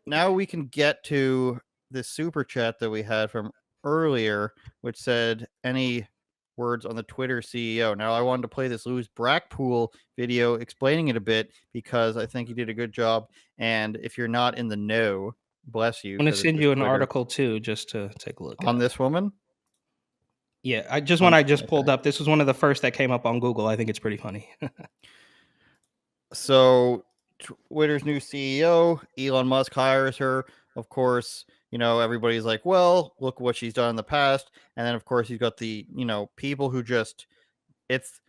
now we can get to this super chat that we had from earlier, which said any words on the Twitter CEO. Now, I wanted to play this Louis Brackpool video explaining it a bit because I think he did a good job. And if you're not in the know, bless you. I'm going to 'cause it's send with you an Twitter. article too, just to take a look On at this woman. Yeah, I just pulled up. This was one of the first that came up on Google. I think it's pretty funny. So Twitter's new CEO, Elon Musk, hires her. Of course, you know, everybody's like, well, look what she's done in the past. And then, of course, you've got the, you know, people who just, it's,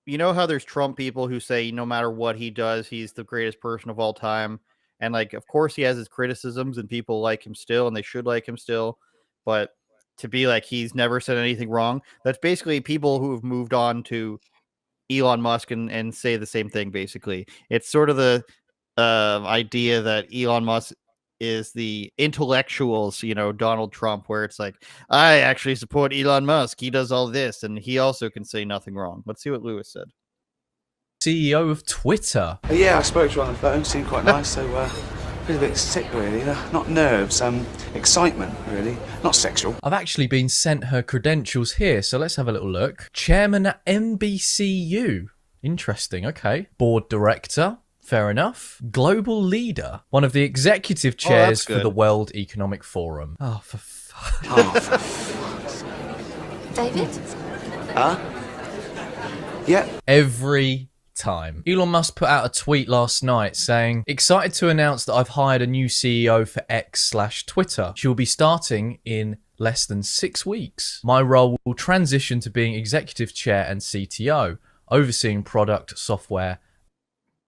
you know, how there's Trump people who say no matter what he does, he's the greatest person of all time. And, like, of course, he has his criticisms and people like him still, and they should like him still. But to be like he's never said anything wrong, that's basically people who have moved on to Elon Musk and say the same thing. Basically, it's sort of the idea that Elon Musk is the intellectuals, you know, Donald Trump, where it's like, I actually support Elon Musk. He does all this, and he also can say nothing wrong. Let's see what Lewis said. CEO of Twitter. Yeah, I spoke to her on the phone. Seemed quite nice. So, feels a bit sick, really. Not nerves, excitement, really. Not sexual. I've actually been sent her credentials here, so let's have a little look. Chairman at NBCU. Interesting, okay. Board director. Fair enough. Global leader. One of the executive chairs for the World Economic Forum. Oh, for fuck's sake. David? Huh? Yeah. Every time. Elon Musk put out a tweet last night saying, excited to announce that I've hired a new CEO for X/Twitter. She will be starting in less than 6 weeks. My role will transition to being executive chair and CTO, overseeing product, software,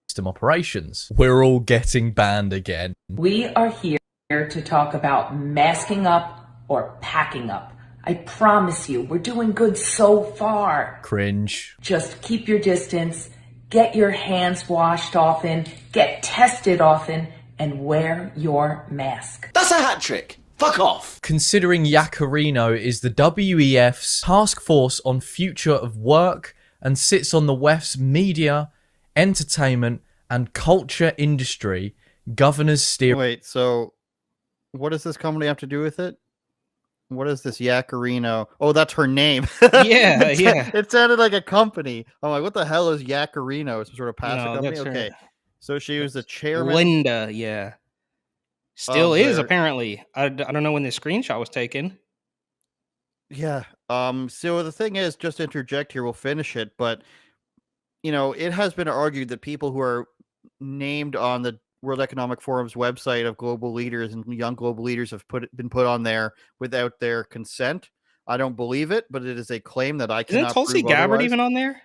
system operations. We're all getting banned again. We are here to talk about masking up or packing up. I promise you, we're doing good so far. Cringe. Just keep your distance, get your hands washed often, get tested often, and wear your mask. That's a hat trick. Fuck off. Considering Yacarino is the WEF's task force on future of work and sits on the WEF's media, entertainment, and culture industry, governors steer... Wait, so what does this company have to do with it? What is this Yacarino? Oh, that's her name. Yeah, It sounded like a company. I'm like, what the hell is Yacarino? Some sort of pasta company? Okay. So she was the chairman. Linda, yeah. Still is, apparently. I don't know when this screenshot was taken. Yeah. So the thing is, just to interject here, we'll finish it, but you know, it has been argued that people who are named on the World Economic Forum's website of global leaders and young global leaders have been put on there without their consent. I don't believe it, but it is a claim that I cannot Isn't Tulsi prove Gabbard otherwise. even on there?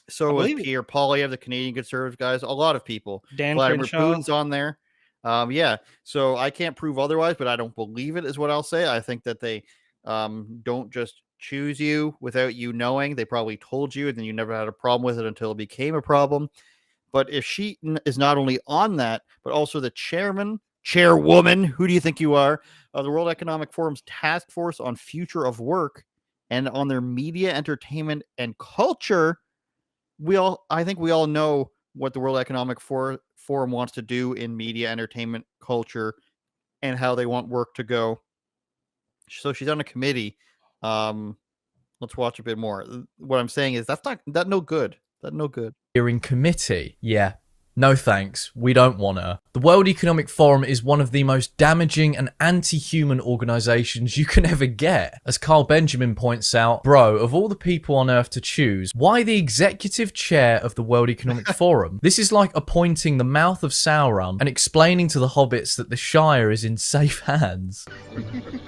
So was Pierre Poilievre, the Canadian Conservative guys, a lot of people. Dan Vladimir Crenshaw. Putin's on there. Yeah. So I can't prove otherwise, but I don't believe it is what I'll say. I think that they don't just choose you without you knowing. They probably told you, and then you never had a problem with it until it became a problem. But if she is not only on that, but also the chairwoman, who do you think you are, of the World Economic Forum's task force on future of work and on their media, entertainment, and culture, I think we all know what the World Economic Forum wants to do in media, entertainment, culture, and how they want work to go. So she's on a committee. Let's watch a bit more. What I'm saying is that's no good. That's no good. Hearing committee. Yeah. No thanks. We don't want her. The World Economic Forum is one of the most damaging and anti-human organizations you can ever get. As Carl Benjamin points out, bro, of all the people on earth to choose, why the executive chair of the World Economic Forum? This is like appointing the mouth of Sauron and explaining to the hobbits that the Shire is in safe hands.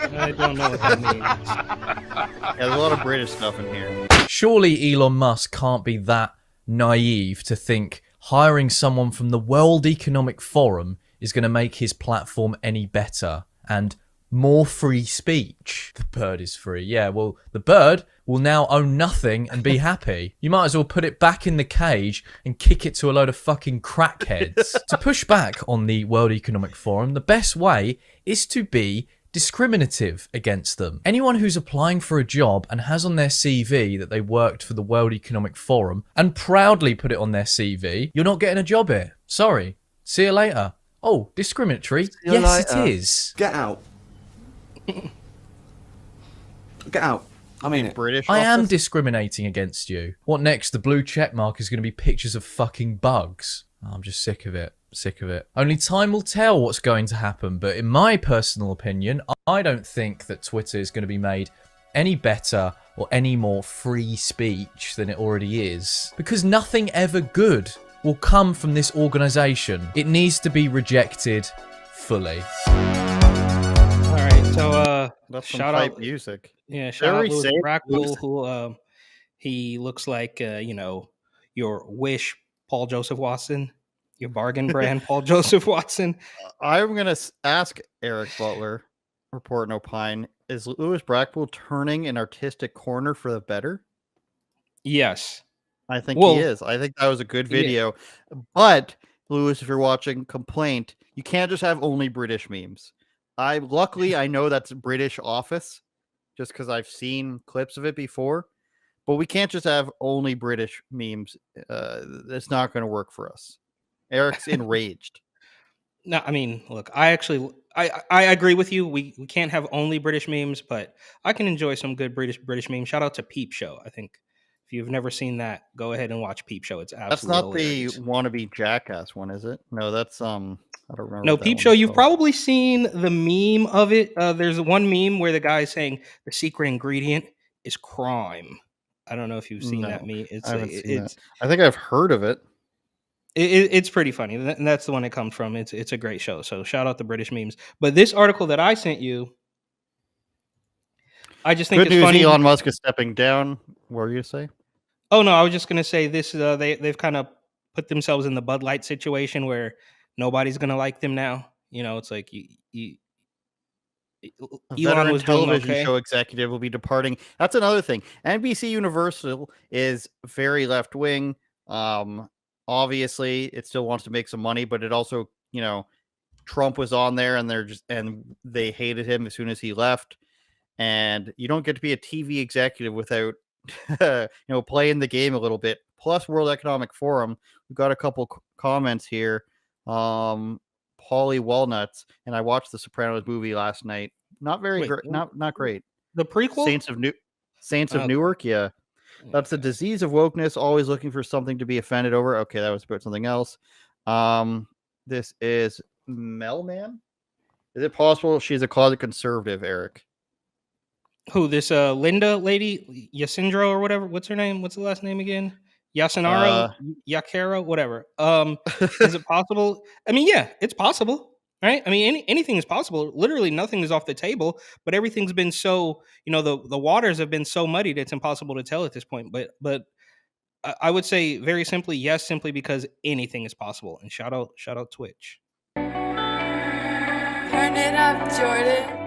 I don't know what that means. Yeah, there's a lot of British stuff in here. Surely Elon Musk can't be that naive to think hiring someone from the World Economic Forum is going to make his platform any better and more free speech. The bird is free. Yeah, well, the bird will now own nothing and be happy. You might as well put it back in the cage and kick it to a load of fucking crackheads. To push back on the World Economic Forum, the best way is to be discriminative against them. Anyone who's applying for a job and has on their CV that they worked for the World Economic Forum and proudly put it on their CV, you're not getting a job here. Sorry. See you later. Oh, discriminatory? See you Yes, it later. is. Get out. Get out. I mean it. British I am office? discriminating against you. What next? The blue check mark is going to be pictures of fucking bugs. Oh, I'm just sick of it. Sick of it. Only time will tell what's going to happen, but in my personal opinion, I don't think that Twitter is going to be made any better or any more free speech than it already is. Because nothing ever good will come from this organisation. It needs to be rejected fully. All right, so That's some shout hype out, music. yeah, shout out Very Louis safe. Brackbull, who he looks like your Wish Paul Joseph Watson, your bargain brand Paul Joseph Watson. I'm going to ask Eric Butler, report and opine, is Louis Brackpool turning an artistic corner for the better? Yes. I think he Well, is. I think that was a good yeah. video. But, Louis, if you're watching, complaint, you can't just have only British memes. Luckily, I know that's British Office, just because I've seen clips of it before. But we can't just have only British memes. It's not going to work for us. Eric's enraged. No, I mean, look, I agree with you. We can't have only British memes, but I can enjoy some good British memes. Shout out to Peep Show. I think if you've never seen that, go ahead and watch Peep Show. It's That's absolutely not the hilarious. wannabe jackass one, is it? No, that's I don't remember. No, what that Peep one Show, is you've called. probably seen the meme of it. There's one meme where the guy's saying the secret ingredient is crime. I don't know if you've seen that No, meme. I haven't seen that. I think I've heard of it. It's pretty funny, and that's the one it comes from. It's a great show. So shout out to British memes. But this article that I sent you, I just think Good it's news, funny. Elon Musk is stepping down. What were you to say? Oh no, I was just gonna say this. They've kind of put themselves in the Bud Light situation where nobody's gonna like them now. You know, it's like A Elon veteran was doing television okay. show executive will be departing. That's another thing. NBC Universal is very left wing. Obviously, it still wants to make some money, but it also, Trump was on there, and they hated him as soon as he left. And you don't get to be a TV executive without, playing the game a little bit. Plus, World Economic Forum. We've got a couple comments here. Paulie Walnuts, and I watched the Sopranos movie last night. Not very Wait, great. Not great. the prequel? Saints of Okay. Newark. Yeah, that's the disease of wokeness. Always looking for something to be offended over. Okay, that was about something else. This is Melman. Is it possible she's a closet conservative, Eric? Who, this Linda lady, Yasindra or whatever? What's her name? What's the last name again? Yasinaro, Yakara, whatever. Is it possible? I mean, yeah, it's possible, right? I mean, anything is possible. Literally, nothing is off the table. But everything's been so, the waters have been so muddied, it's impossible to tell at this point. But I would say very simply yes, simply because anything is possible. And shout out Twitch. Turn it up, Jordan.